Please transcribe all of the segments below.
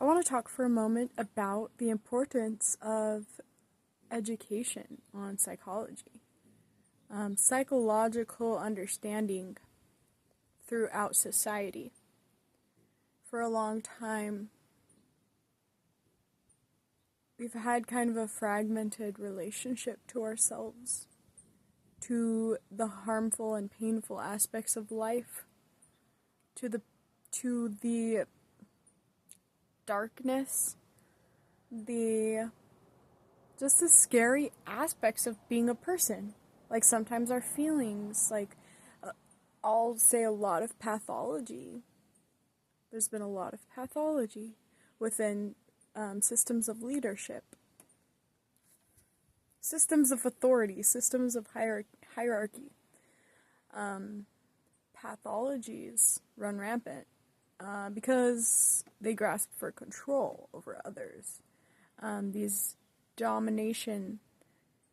I want to talk for a moment about the importance of education on psychology, psychological understanding throughout society. For a long time, we've had kind of a fragmented relationship to ourselves, to the harmful and painful aspects of life, to the darkness, the just the scary aspects of being a person. Like sometimes our feelings, uh, I'll say a lot of pathology. There's been a lot of pathology within systems of leadership, systems of authority, systems of hierarchy. Pathologies run rampant because they grasp for control over others. These domination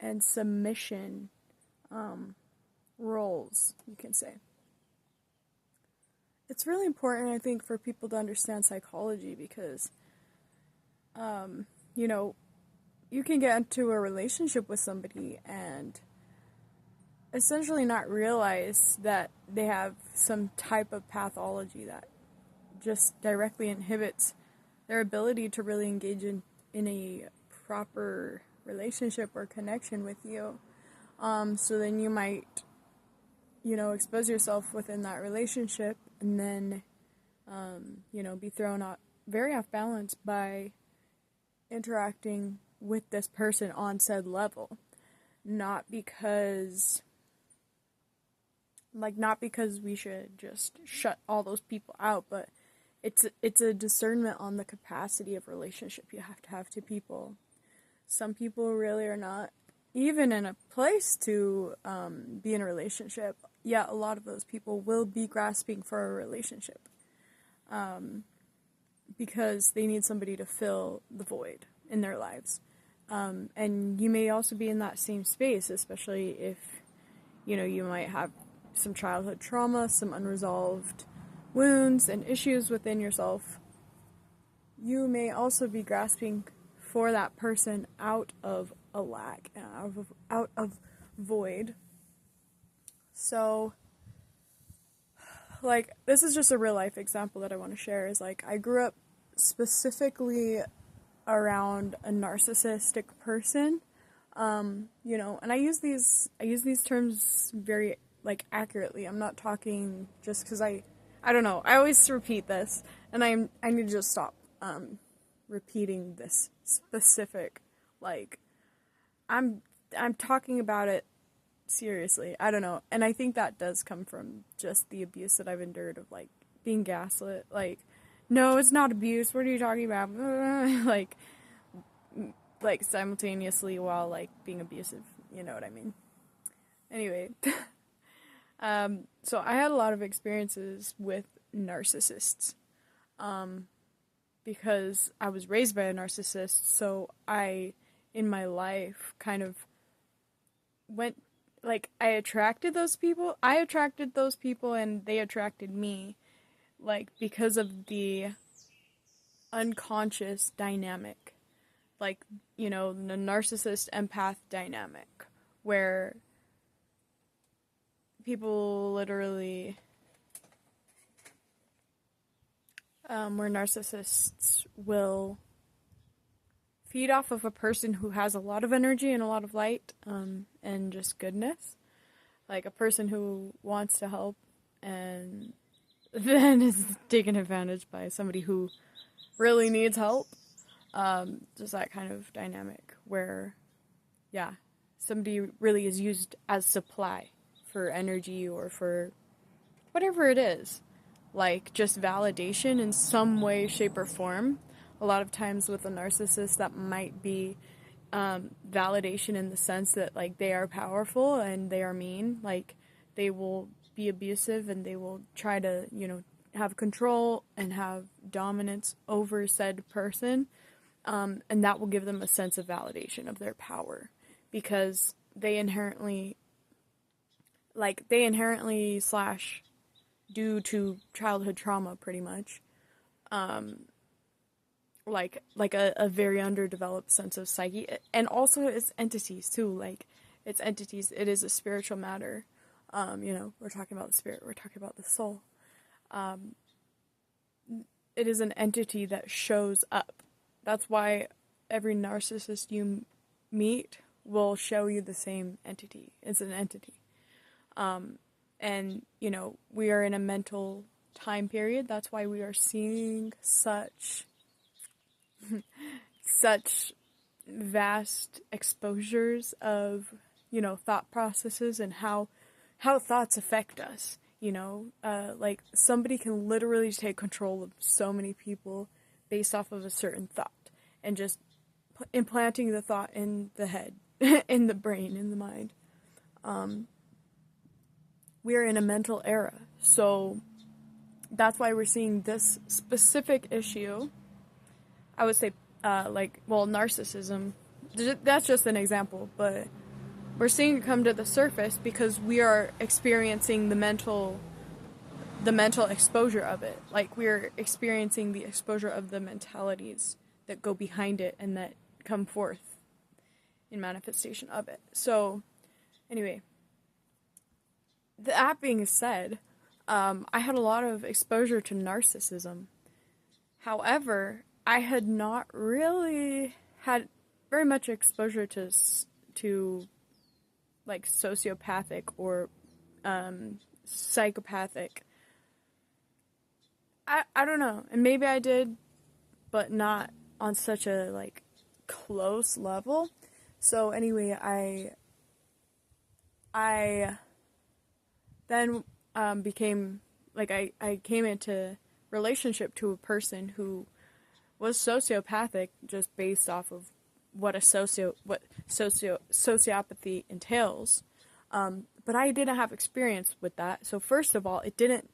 and submission roles, you can say. It's really important, I think, for people to understand psychology because, you know, you can get into a relationship with somebody and essentially not realize that they have some type of pathology that just directly inhibits their ability to really engage in a proper relationship or connection with you. So then you might, expose yourself within that relationship and then, be thrown out very off balance by interacting with this person on said level. Not because we should just shut all those people out, but it's a discernment on the capacity of relationship you have to people. Some people really are not even in a place to be in a relationship, yet a lot of those people will be grasping for a relationship because they need somebody to fill the void in their lives. And you may also be in that same space, especially if, you might have some childhood trauma, some unresolved wounds and issues within yourself. You may also be grasping for that person out of a lack, out of void. So, this is just a real life example that I want to share. Is I grew up specifically around a narcissistic person, and I use these terms very accurately. I'm not talking just because I don't know. I always repeat this, and I need to just stop repeating this specific. I'm talking about it seriously. I don't know, and I think that does come from just the abuse that I've endured of being gaslit. No, it's not abuse. What are you talking about? Simultaneously while being abusive. You know what I mean? Anyway. So I had a lot of experiences with narcissists, because I was raised by a narcissist, so I, in my life, kind of went, I attracted those people, and they attracted me, because of the unconscious dynamic, the narcissist empath dynamic, where people literally, where narcissists will feed off of a person who has a lot of energy and a lot of light, and just goodness. A person who wants to help and then is taken advantage by somebody who really needs help. Just that kind of dynamic where, yeah, somebody really is used as supply for energy or for whatever it is, just validation in some way, shape, or form. A lot of times with a narcissist, that might be validation in the sense that they are powerful and they are mean. They will be abusive and they will try to have control and have dominance over said person, and that will give them a sense of validation of their power because they inherently slash due to childhood trauma pretty much like a very underdeveloped sense of psyche, and also it's entities too. Like it's entities. It is a spiritual matter. We're talking about the spirit. We're talking about the soul. It is an entity that shows up. That's why every narcissist you meet will show you the same entity. It's an entity. And, we are in a mental time period. That's why we are seeing such vast exposures of, thought processes and how thoughts affect us. Like somebody can literally take control of so many people based off of a certain thought and just implanting the thought in the head, in the brain, in the mind. We're in a mental era, so that's why we're seeing this specific issue. I would say, narcissism. That's just an example, but we're seeing it come to the surface because we are experiencing the mental exposure of it. Like we're experiencing the exposure of the mentalities that go behind it and that come forth in manifestation of it. So, anyway, that being said, I had a lot of exposure to narcissism. However, I had not really had very much exposure to like sociopathic or psychopathic. I don't know, and maybe I did, but not on such a like close level. So anyway, I then became like I came into relationship to a person who was sociopathic just based off of what sociopathy entails. But I didn't have experience with that. So first of all, it didn't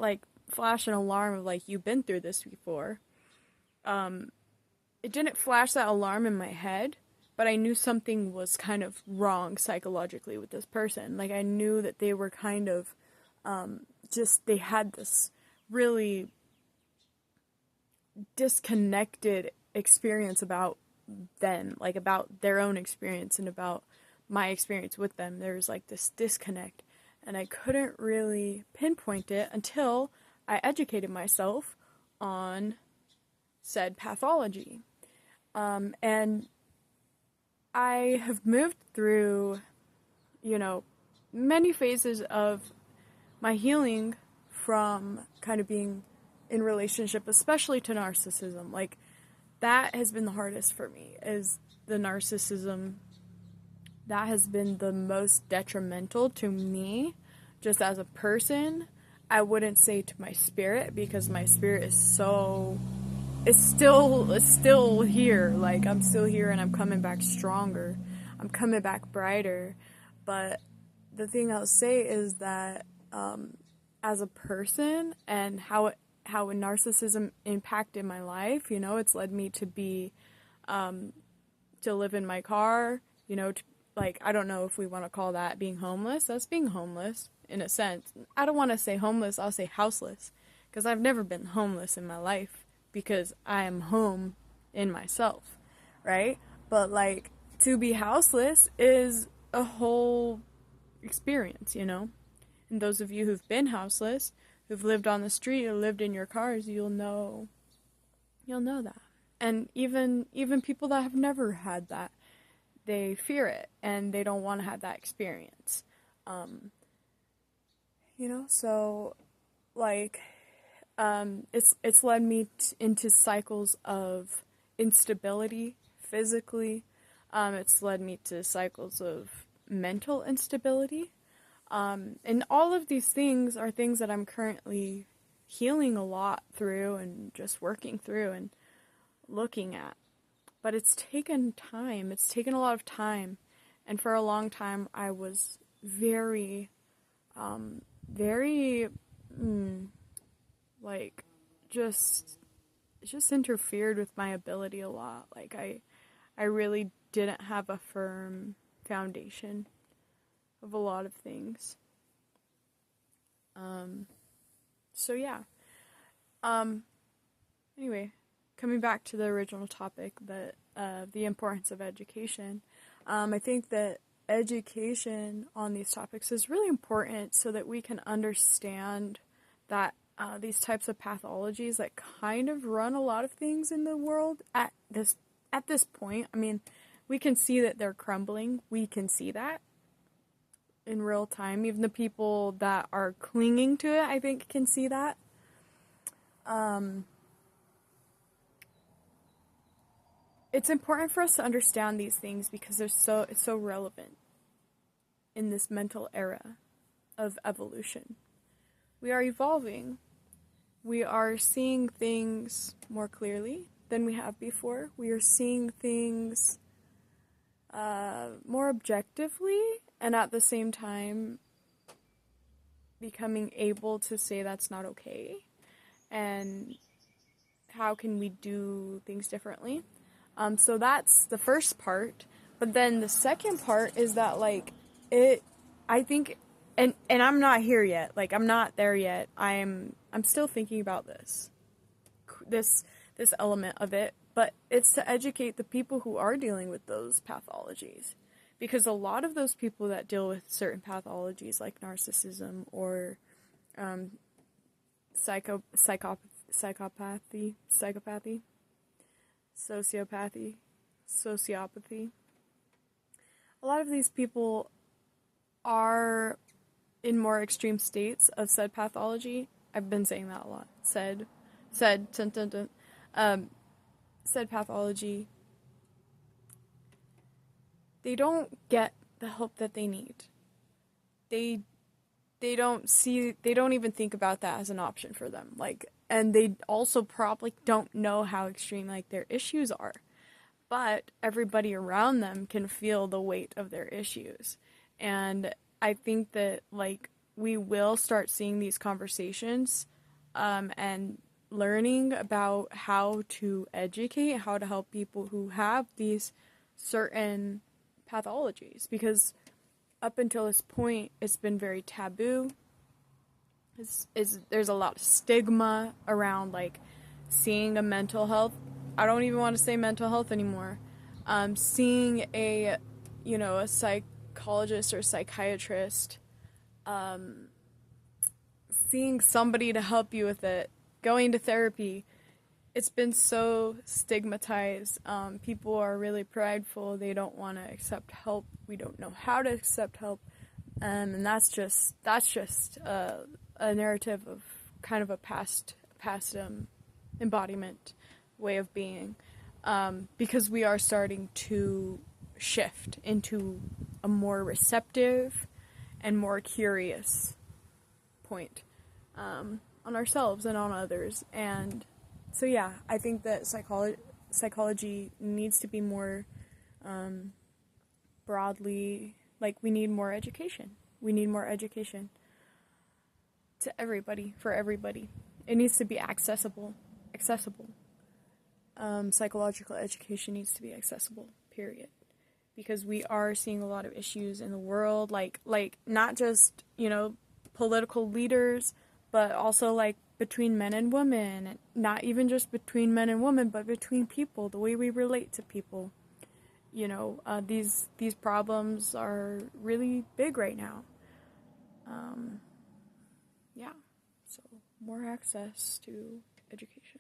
like flash an alarm of like, you've been through this before. It didn't flash that alarm in my head, but I knew something was kind of wrong psychologically with this person. Like I knew that they were kind of they had this really disconnected experience about them, like about their own experience and about my experience with them. There was like this disconnect, and I couldn't really pinpoint it until I educated myself on said pathology. And I have moved through, many phases of my healing from kind of being in relationship, especially to narcissism. Like, that has been the hardest for me, is the narcissism. That has been the most detrimental to me, just as a person. I wouldn't say to my spirit, because my spirit is it's still here. Like, I'm still here and I'm coming back stronger. I'm coming back brighter. But the thing I'll say is that, as a person and how narcissism impacted my life, it's led me to be, to live in my car, I don't know if we want to call that being homeless. That's being homeless, in a sense. I don't want to say homeless, I'll say houseless, because I've never been homeless in my life, because I am home in myself, right? But, to be houseless is a whole experience, And those of you who've been houseless, who've lived on the street or lived in your cars, you'll know that. And even people that have never had that, they fear it and they don't want to have that experience. So it's led me into cycles of instability physically. It's led me to cycles of mental instability. And all of these things are things that I'm currently healing a lot through and just working through and looking at. But it's taken time. It's taken a lot of time. And for a long time, I was very just interfered with my ability a lot. Like, I really didn't have a firm foundation of a lot of things. So yeah. Anyway, coming back to the original topic, that the importance of education, I think that education on these topics is really important so that we can understand that these types of pathologies that kind of run a lot of things in the world at this point. I mean, we can see that they're crumbling. We can see that in real time. Even the people that are clinging to it, I think, can see that. It's important for us to understand these things because it's so relevant in this mental era of evolution. We are evolving. We are seeing things more clearly than we have before. We are seeing things more objectively, and at the same time becoming able to say that's not okay, and how can we do things differently. So that's the first part, but then the second part is that, like, I think, and I'm not here yet, like, I'm not there yet, I'm still thinking about this element of it, but it's to educate the people who are dealing with those pathologies, because a lot of those people that deal with certain pathologies like narcissism or psychopathy, sociopathy. A lot of these people are in more extreme states of said pathology. I've been saying that a lot. Said pathology. They don't get the help that they need. They don't even think about that as an option for them. Like, and they also probably don't know how extreme, like, their issues are. But everybody around them can feel the weight of their issues. And I think that, like, we will start seeing these conversations and learning about how to educate, how to help people who have these certain pathologies. Because up until this point, it's been very taboo. There's a lot of stigma around, like, seeing a mental health. I don't even want to say mental health anymore. Seeing a psychologist or psychiatrist, seeing somebody to help you with it, going to therapy. It's been so stigmatized. People are really prideful. They don't want to accept help. We don't know how to accept help. And that's just a narrative of kind of a past embodiment way of being, because we are starting to shift into a more receptive and more curious point on ourselves and on others. And so yeah, I think that psychology needs to be more broadly, like, we need more education. We need more education to everybody, for everybody. It needs to be accessible. Psychological education needs to be accessible, period. Because we are seeing a lot of issues in the world, like not just, political leaders, but also, like, between men and women. Not even just between men and women, but between people, the way we relate to people. These problems are really big right now. Yeah, so more access to education.